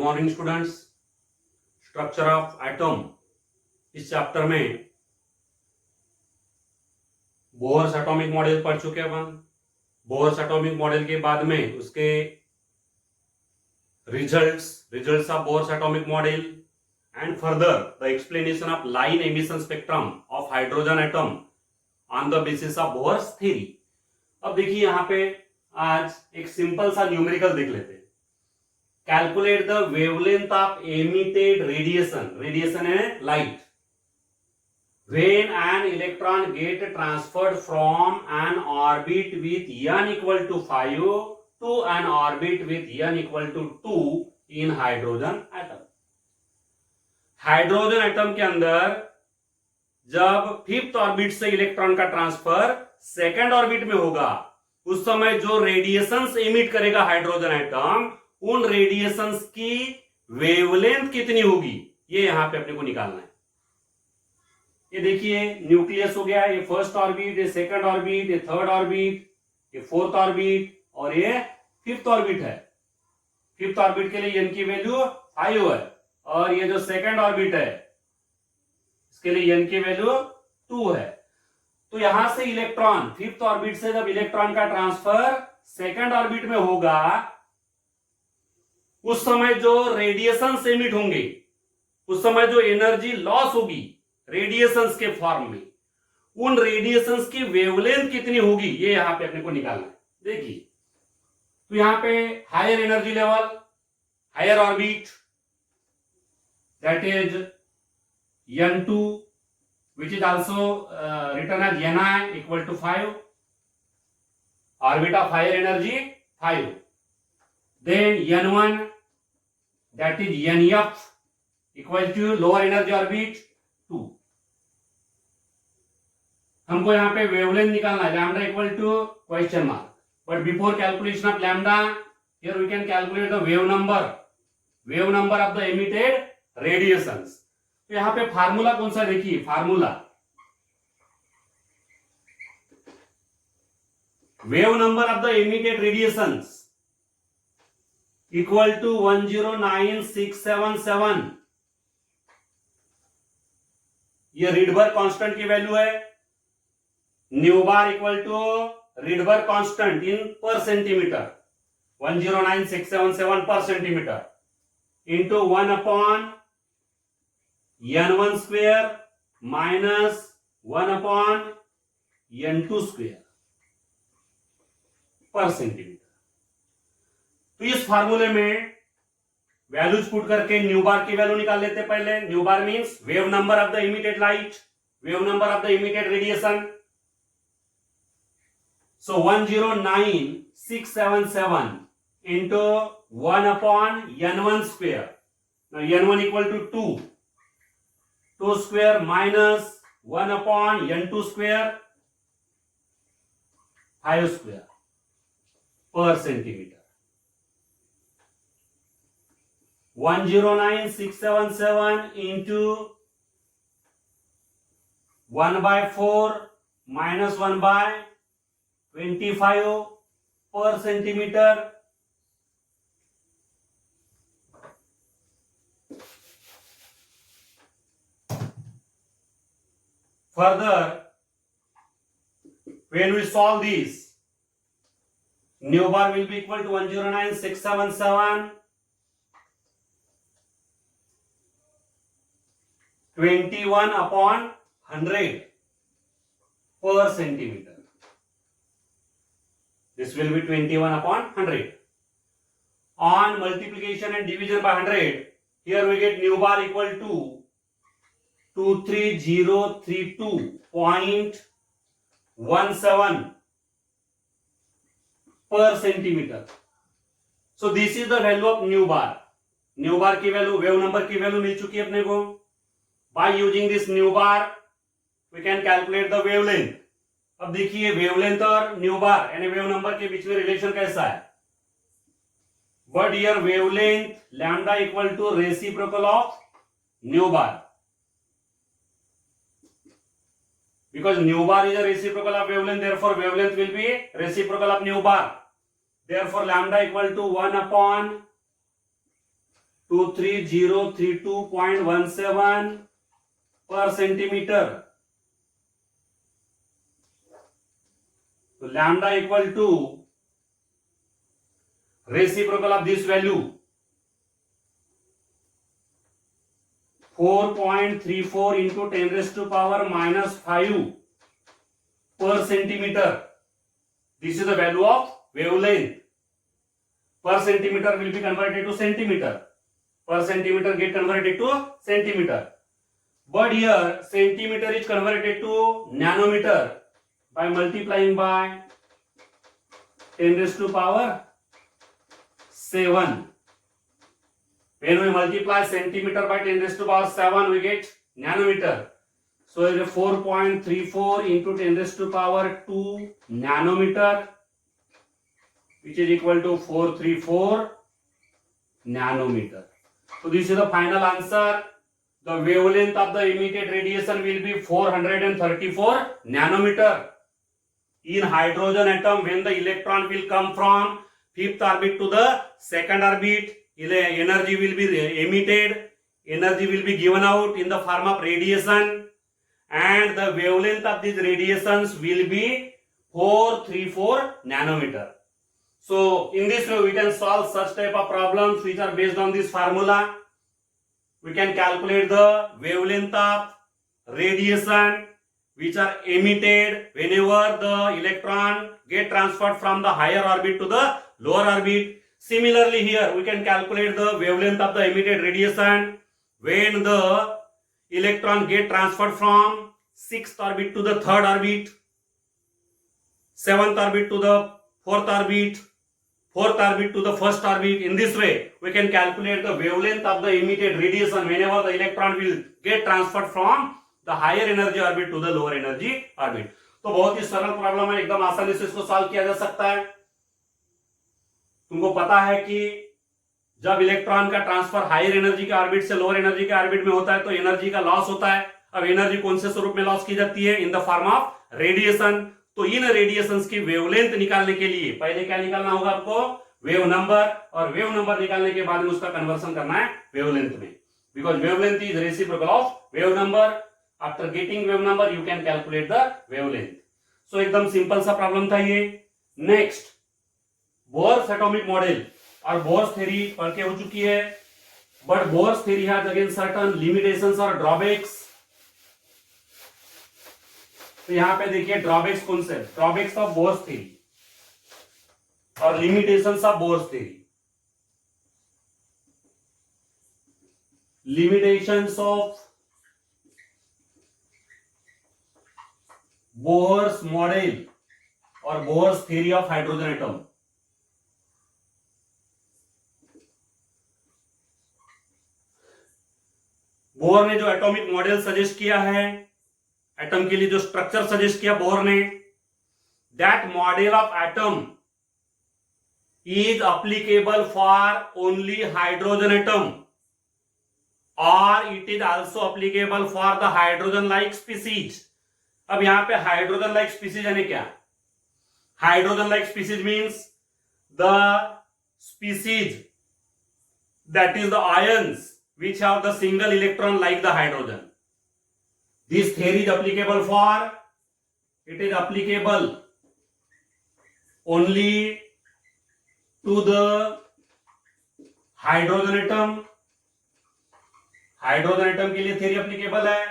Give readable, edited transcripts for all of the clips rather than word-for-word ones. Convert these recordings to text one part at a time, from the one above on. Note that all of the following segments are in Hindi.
Morning students. Structure of atom इस चैप्टर में बोहर्स एटॉमिक मॉडल पढ़ चुके हैं अपन। बोहर्स एटॉमिक मॉडल के बाद में उसके results of Bohr's atomic model and further the explanation of line emission spectrum of hydrogen atom on the basis of Bohr's theory. अब देखिए यहाँ पे आज एक सिंपल सा न्यूमेरिकल देख लेते हैं। Calculate the wavelength of emitted radiation है light when an electron get transferred from an orbit with n equal to 5 to an orbit with n equal to 2 in hydrogen atom। Hydrogen atom के अंदर जब फिफ्थ ऑर्बिट से इलेक्ट्रॉन का ट्रांसफर सेकंड ऑर्बिट में होगा उस समय जो रेडिएशंस एमिट करेगा हाइड्रोजन एटम, उन रेडिएशंस की वेवलेंथ कितनी होगी ये यहां पे अपने को निकालना है। ये देखिए न्यूक्लियस हो गया, ये फर्स्ट ऑर्बिट, ये सेकंड ऑर्बिट, ये थर्ड ऑर्बिट, ये फोर्थ ऑर्बिट और ये फिफ्थ ऑर्बिट है। फिफ्थ ऑर्बिट के लिए n की वैल्यू 5 है और ये जो सेकंड ऑर्बिट है इसके लिए n की वैल्यू 2 है। तो यहां से इलेक्ट्रॉन फिफ्थ ऑर्बिट से जब इलेक्ट्रॉन का ट्रांसफर सेकंड ऑर्बिट में होगा उस समय जो रेडिएशन एमिट होंगे, उस समय जो एनर्जी लॉस होगी रेडिएशंस के फॉर्म में, उन रेडिएशंस की वेवलेंथ कितनी होगी ये यहां पे अपने को निकालना है। देखिए तो यहां पे higher energy level, higher orbit that is n2 which is also written as ni equal to 5, orbit of higher energy 5, then n1 that is nf equal to lower energy orbit 2। हमको यहां पे वेवलेंथ निकालना है, lambda equal to question mark, but before calculation of lambda here we can calculate the wave number of the emitted radiations. तो यहां पे फार्मूला कौन सा देखिए, formula wave number of the emitted radiations equal to 109677। ये रीडबर्ग कांस्टेंट की वैल्यू है, nu bar equal to Rydberg constant in per centimetre 109677 per centimetre into 1 upon n1 square minus 1 upon n2 square पर सेंटीमीटर। तो इस फार्मूले में वैल्यूज पुट करके न्यू बार की वैल्यू निकाल लेते हैं। पहले new bar means wave number of the emitted light, wave number of the emitted radiation. So 109677 into 1 upon n1 square, now n1 equal to 2 square minus 1 upon n2 square 5 square per centimeter। 109677 into 1 by 4 minus 1 by 25 per centimeter। Further, when we solve this, nu bar will be equal to 109677 21 upon 100 per centimeter। This will be 21 upon 100 on multiplication and division by 100। Here we get nu bar equal to 23032.17 per centimeter। So this is the value of nu bar। Nu bar की वैल्यू, वेव नंबर की वैल्यू मिल चुकी है अपने को। By using this nu bar we can calculate the wavelength। अब देखिए वेवलेंथ और न्यू बार यानी वेव नंबर के बीच में रिलेशन कैसा है। But here wavelength lambda equal to reciprocal of nu bar, because nu bar is a reciprocal of wavelength, therefore wavelength will be reciprocal of nu bar। Therefore lambda equal to 1 upon 23032.17 per centimeter. So lambda equal to reciprocal of this value 4.34 into 10 raised to power minus 5 per centimeter. This is the value of wavelength. Per centimeter will be converted to centimeter. Per centimeter get converted to centimeter. But here centimeter is converted to nanometer by multiplying by 10 raised to power 7. When we multiply centimeter by 10 raised to power 7, we get nanometer. So it is 4.34 into 10 raised to power 2 nanometer, which is equal to 434 nanometer. So this is the final answer. The wavelength of the emitted radiation will be 434 nanometer. In hydrogen atom, when the electron will come from fifth orbit to the second orbit, energy will be emitted, energy will be given out in the form of radiation, and the wavelength of these radiations will be 434 nanometer. So in this way we can solve such type of problems which are based on this formula. We can calculate the wavelength of radiation which are emitted whenever the electron get transferred from the higher orbit to the lower orbit. Similarly here we can calculate the wavelength of the emitted radiation when the electron get transferred from 6th orbit to the 3rd orbit, 7th orbit to the 4th orbit, 4th orbit to the 1st orbit. In this way we can calculate the wavelength of the emitted radiation whenever the electron will get transferred from the higher energy orbit to the lower energy orbit. तो बहुत ही सरल प्रॉब्लम है, एकदम आसानी से इसको सॉल्व किया जा सकता है. तुमको पता है कि जब इलेक्ट्रॉन का ट्रांसफर हायर एनर्जी के ऑर्बिट से लोअर एनर्जी के ऑर्बिट में होता है तो एनर्जी का लॉस होता है. अब एनर्जी कौन से स्वरूप में लॉस की जाती है? In the form of radiation. तो इन रेडिएशंस की वेवलेंथ निकालने के लिए पहले क्या निकालना होगा आपको? Wave number. और वेव नंबर निकालने के बाद में उसका कन्वर्सन करना है वेवलेंथ में, because wavelength is reciprocal of wave number. After getting wave number you can calculate the wavelength. So एकदम सिंपल सा प्रॉब्लम था ये. नेक्स्ट, बोर्स एटॉमिक मॉडल और बोर्स थ्योरी पढ़ के हो चुकी है, but Bohr's theory has again certain limitations और ड्रॉबैक्स. तो यहां पे देखिए ड्रॉबैक्स कौन से? ड्रॉबैक्स ऑफ बोर्स थ्योरी और limitations of Bohr's theory. Limitations of Bohr's model और Bohr's theory of hydrogen atom. Bore ने जो एटॉमिक मॉडल सजेस्ट किया है, एटम के लिए जो स्ट्रक्चर सजेस्ट किया बोर ने, that model of atom is applicable for only hydrogen atom और it is also applicable for the hydrogen like species. अब यहां पे हाइड्रोजन लाइक स्पीसीज यानी क्या? Hydrogen like species means the species that is the ions which have the single electron like the hydrogen. This theory is applicable for, it is applicable only to the hydrogen atom. Hydrogen atom के लिए थ्योरी एप्लीकेबल है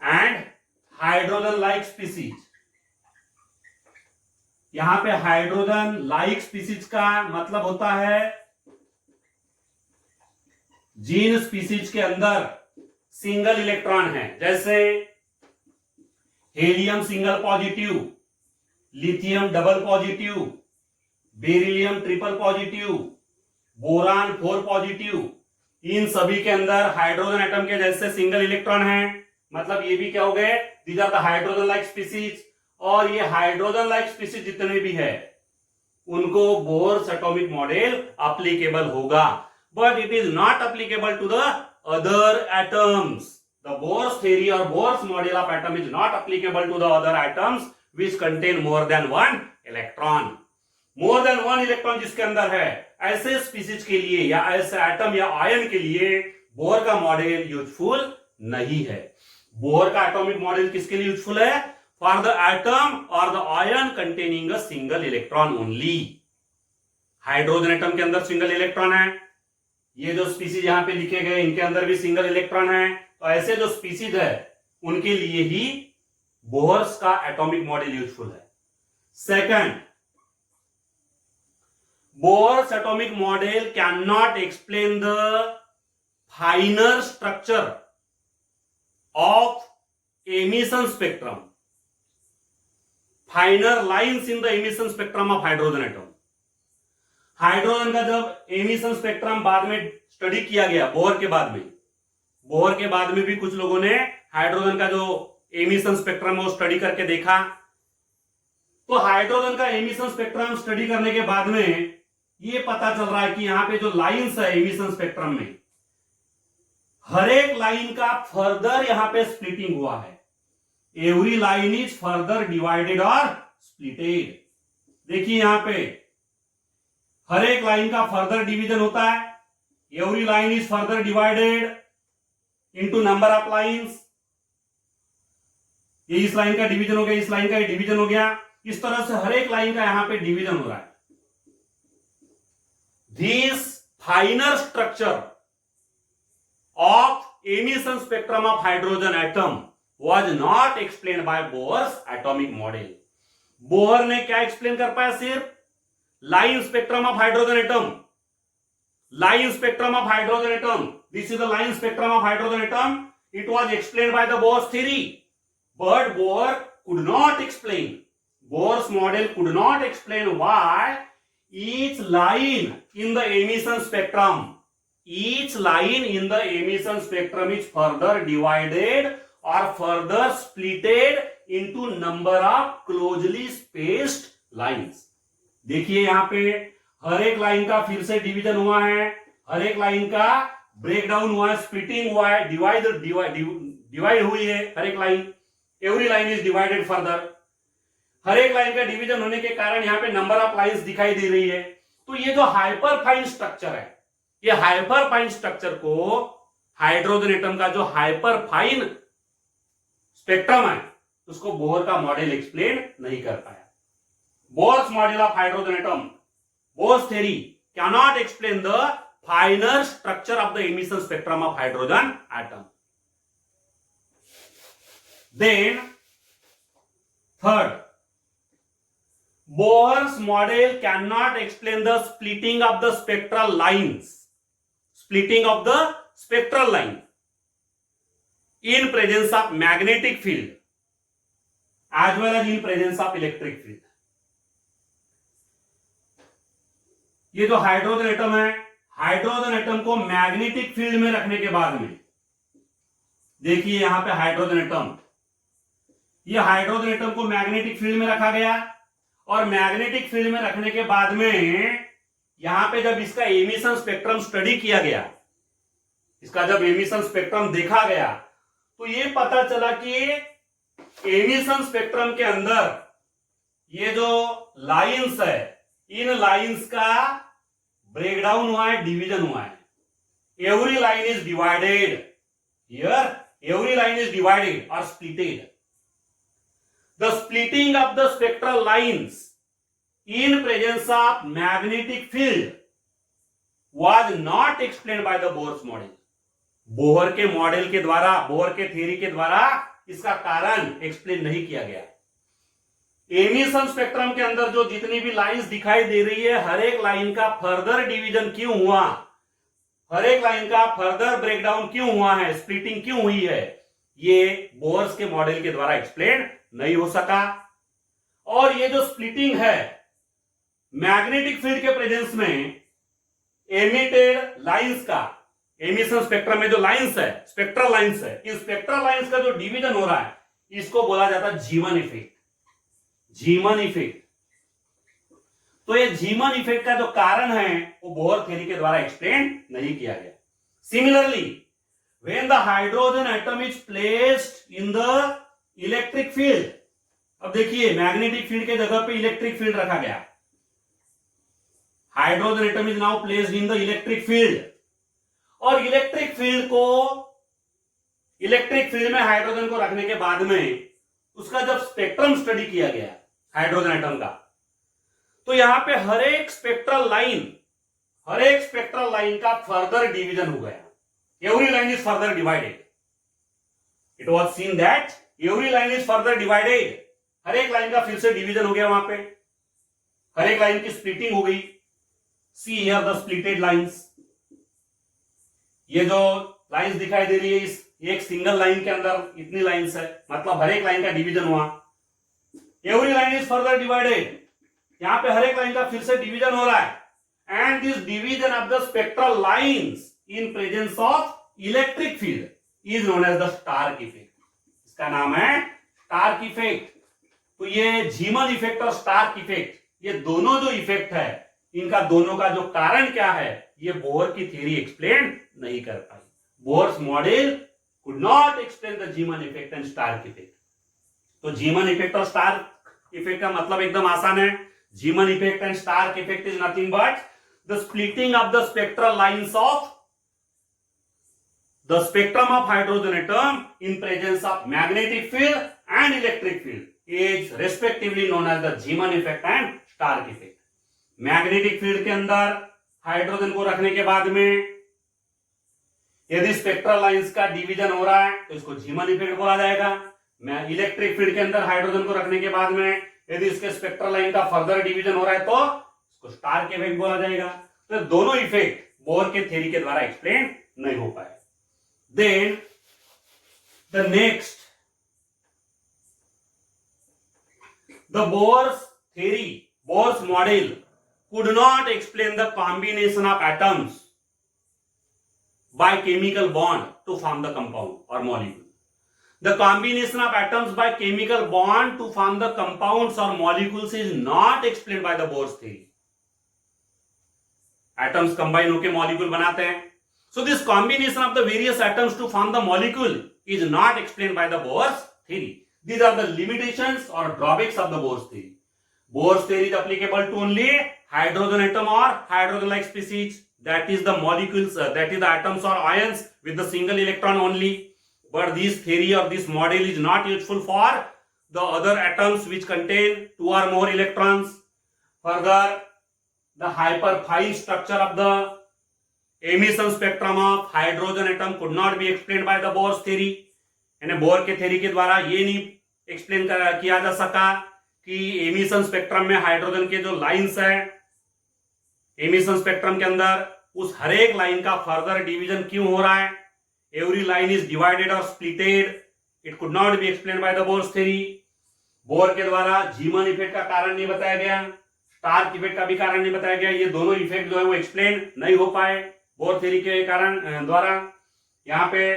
एंड हाइड्रोजन लाइक स्पीसीज. यहां पे हाइड्रोजन लाइक स्पीसीज का मतलब होता है जिन स्पीसीज के अंदर सिंगल इलेक्ट्रॉन है, जैसे helium single positive, lithium double positive, beryllium triple positive, boron 4 positive. इन सभी के अंदर हाइड्रोजन एटम के जैसे सिंगल इलेक्ट्रॉन हैं. मतलब ये भी क्या हो गए? These are the hydrogen like species. और ये हाइड्रोजन लाइक स्पीसीज जितने भी है उनको बोर्स एटॉमिक मॉडल एप्लीकेबल होगा, but it is not applicable to the other atoms. The Bohr's theory or Bohr's model of atom is not applicable to the other atoms which contain more than one electron. More than one electron जिसके अंदर है, ऐसे स्पीसीज के लिए या ऐसे एटम या आयन के लिए बोहर का मॉडल यूजफुल नहीं है। बोहर का एटॉमिक मॉडल किसके लिए यूजफुल है? फॉर द एटम और the ion containing a single electron only. Hydrogen atom के अंदर सिंगल इलेक्ट्रॉन है, ये जो स्पीसीज यहां पे लिखे गए इनके अंदर भी सिंगल इलेक्ट्रॉन है, तो ऐसे जो स्पीसीज है उनके लिए ही बोहर्स का एटॉमिक मॉडल यूजफुल है। Second, Bohr's atomic model cannot explain the finer structure of emission spectrum, finer lines in the emission spectrum of hydrogen atom. Hydrogen का जब एमिशन स्पेक्ट्रम बाद में स्टडी किया गया बोहर के बाद में भी कुछ लोगों ने हाइड्रोजन का जो एमिशन स्पेक्ट्रम है वो स्टडी करके देखा, तो हाइड्रोजन का एमिशन स्पेक्ट्रम स्टडी करने के बाद में ये पता चल रहा है कि यहां पे जो लाइंस है एमिशन स्पेक्ट्रम में, हर एक लाइन का फर्दर यहां पे स्प्लिटिंग हुआ है। Every line is further divided और स्प्लिटेड। देखिए यहां पे हर एक लाइन का फर्दर डिवीजन होता है। Every line is further divided into number of lines. ये इस लाइन का डिवीजन हो गया, इस लाइन का डिवीजन हो गया, इस तरह से हर एक लाइन का यहां पे डिवीजन हो रहा है। This finer structure of emission spectrum of hydrogen atom was not explained by Bohr's atomic model. Bohr ने क्या एक्सप्लेन कर पाया? सिर्फ line spectrum of hydrogen atom. Line spectrum of hydrogen atom, this is the line spectrum of hydrogen atom. It was explained by the Bohr's theory, but Bohr could not explain. Bohr's model could not explain why each line in the emission spectrum is further divided or further splitted into number of closely spaced lines. देखिए यहां पे हर एक लाइन का फिर से डिवीजन हुआ है, हर एक लाइन का ब्रेकडाउन हुआ है, स्प्लिटिंग हुआ है, डिवाइड हुई है हर एक line. Every line is divided further. हर एक लाइन का डिवीजन होने के कारण यहां पे नंबर ऑफ लाइंस दिखाई दे रही है। तो ये जो हाइपर फाइन स्ट्रक्चर है, ये हाइपर फाइन स्ट्रक्चर को हाइड्रोजन एटम का जो हाइपर फाइन स्पेक्ट्रम है उसको बोहर का मॉडल एक्सप्लेन नहीं कर पाया। Bohr's model of hydrogen atom, Bohr's theory cannot explain the finer structure of the emission spectrum of hydrogen atom. Then third, Bohr's model cannot explain the splitting of the spectral lines in presence of magnetic field as well as in presence of electric field. ये जो हाइड्रोजन एटम है, हाइड्रोजन एटम को मैग्नेटिक फील्ड में रखने के बाद में, देखिए यहां पे हाइड्रोजन एटम, ये हाइड्रोजन एटम को मैग्नेटिक फील्ड में रखा गया और मैग्नेटिक फील्ड में रखने के बाद में यहां पे जब इसका एमिशन स्पेक्ट्रम स्टडी किया गया, इसका जब एमिशन स्पेक्ट्रम देखा गया तो ये पता चला कि एमिशन स्पेक्ट्रम के अंदर ये जो लाइंस है, इन लाइंस का ब्रेकडाउन हुआ है, डिवीजन हुआ है। Every line is divided here, every line is divided और splitted. The splitting of the spectral lines in presence of magnetic field was not explained by the Bohr's model. Bohr के मॉडल के द्वारा, बोहर के थ्योरी के द्वारा इसका कारण एक्सप्लेन नहीं किया गया. एमिशन स्पेक्ट्रम के अंदर जो जितनी भी लाइंस दिखाई दे रही है, हर एक लाइन का फर्दर डिवीजन क्यों हुआ, हर एक लाइन का फर्दर ब्रेकडाउन क्यों हुआ है, स्प्लिटिंग क्यों हुई है, ये बोहर्स के मॉडल के द्वारा एक्सप्लेन नहीं हो सका. और ये जो स्प्लिटिंग है मैग्नेटिक फील्ड के प्रेजेंस में, एमिटेड लाइंस का, एमिशन स्पेक्ट्रम में जो लाइंस है, स्पेक्ट्रल लाइंस है, इस स्पेक्ट्रल लाइंस का जो डिवीजन हो रहा है, इसको बोला जाता है झीमन इफेक्ट. झीमन इफेक्ट. तो ये झीमन इफेक्ट का जो कारण है वो बोहर थ्योरी के द्वारा एक्सप्लेन नहीं किया गया. Similarly when the hydrogen atom is placed in the electric field, अब देखिए मैग्नेटिक फील्ड के जगह पे इलेक्ट्रिक फील्ड रखा गया. Hydrogen atom is now placed in the electric field, और इलेक्ट्रिक फील्ड में हाइड्रोजन को रखने के बाद में उसका जब स्पेक्ट्रम स्टडी किया गया हाइड्रोजन एटम का, तो यहां पे हर एक स्पेक्ट्रल लाइन का फर्दर डिवीजन हो गया. Every line is further divided. It was seen that every line is further divided. हर एक लाइन का फिर से डिवीजन हो गया, वहां पे हर एक लाइन की स्प्लिटिंग हो गई. See here the splitted lines. ये जो लाइंस दिखाई दे रही है, इस एक सिंगल लाइन के अंदर इतनी लाइंस है, मतलब हर एक लाइन का डिवीजन हुआ. Every line is further divided. यहां पे हर एक लाइन का फिर से डिवीजन हो रहा है. And this division of the spectral lines in presence of electric field is known as the Stark effect. इसका नाम है स्टार्क इफेक्ट. तो ये झीमन इफेक्ट और स्टार्क इफेक्ट, ये दोनों जो इफेक्ट है, इनका दोनों का जो कारण क्या है, ये बोर की थ्योरी एक्सप्लेन नहीं कर पाई. Bohr's model could not explain the Zeeman effect and Stark effect. तो Zeeman effect और Stark effect का मतलब एकदम आसान है. Zeeman effect and Stark effect is nothing but the splitting of the spectral lines of the spectrum of hydrogen atom in presence of magnetic field and electric field is respectively known as the Zeeman effect and Stark effect. Magnetic field के अंदर हाइड्रोजन को रखने के बाद में यदि स्पेक्ट्रल लाइंस का डिवीजन हो रहा है तो इसको झीमन इफेक्ट बोला जाएगा. इलेक्ट्रिक फील्ड के अंदर हाइड्रोजन को रखने के बाद में यदि इसके स्पेक्ट्रल लाइन का फर्दर डिवीजन हो रहा है तो इसको स्टार्क इफेक्ट बोला जाएगा. तो दोनों इफेक्ट बोर के थ्योरी के द्वारा एक्सप्लेन नहीं हो पाए. Then the next, the Bohr's theory, Bohr's model could not explain the combination of atoms by chemical bond to form the compound or molecule. The combination of atoms by chemical bond to form the compounds or molecules is not explained by the Bohr's theory. Atoms combine होके molecule बनाते हैं. So this combination of the various atoms to form the molecule is not explained by the Bohr's theory. These are the limitations or drawbacks of the Bohr's theory. Bohr's theory is applicable to only hydrogen atom or hydrogen like species, that is the molecules, that is the atoms or ions with the single electron only. But this theory or this model is not useful for the other atoms which contain 2 or more electrons. Further, the hyperfine structure of the emission spectrum of hydrogen atom could not be explained by the Bohr's theory. यानी बोर के थ्योरी के द्वारा ये नहीं एक्सप्लेन किया जा सका कि एमिशन स्पेक्ट्रम में हाइड्रोजन के जो लाइंस है, एमिशन स्पेक्ट्रम के अंदर उस हर एक लाइन का फर्दर डिवीजन क्यों हो रहा है. एवरी लाइन इज डिवाइडेड और splitted. It could not be explain by the Bohr's theory. Bore के द्वारा झीमन इफेक्ट का कारण नहीं बताया गया, स्टार्क इफेक्ट का भी कारण नहीं बताया गया. ये दोनों इफेक्ट जो है वो एक्सप्लेन नहीं हो पाए बोर थ्योरी के कारण द्वारा. यहाँ पे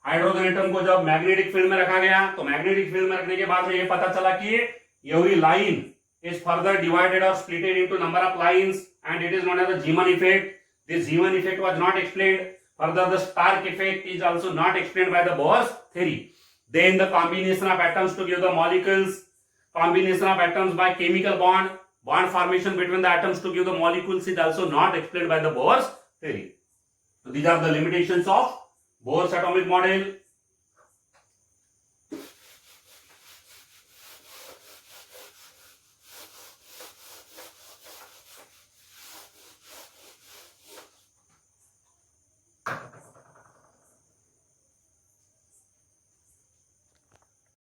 हाइड्रोजन एटम को जब मैग्नेटिक फील्ड में रखा गया तो मैग्नेटिक फील्ड में रखने के बाद में ये पता चला कि every line is further divided or splitted into number of lines and it is known as the Zeeman effect. This Zeeman effect was not explained. Further, the Stark effect is also not explained by the Bohr's theory. Then the combination of atoms to give the molecules, combination of atoms by chemical bond formation between the atoms to give the molecules is also not explained by the Bohr's theory. So these are the limitations of Bohr's atomic model.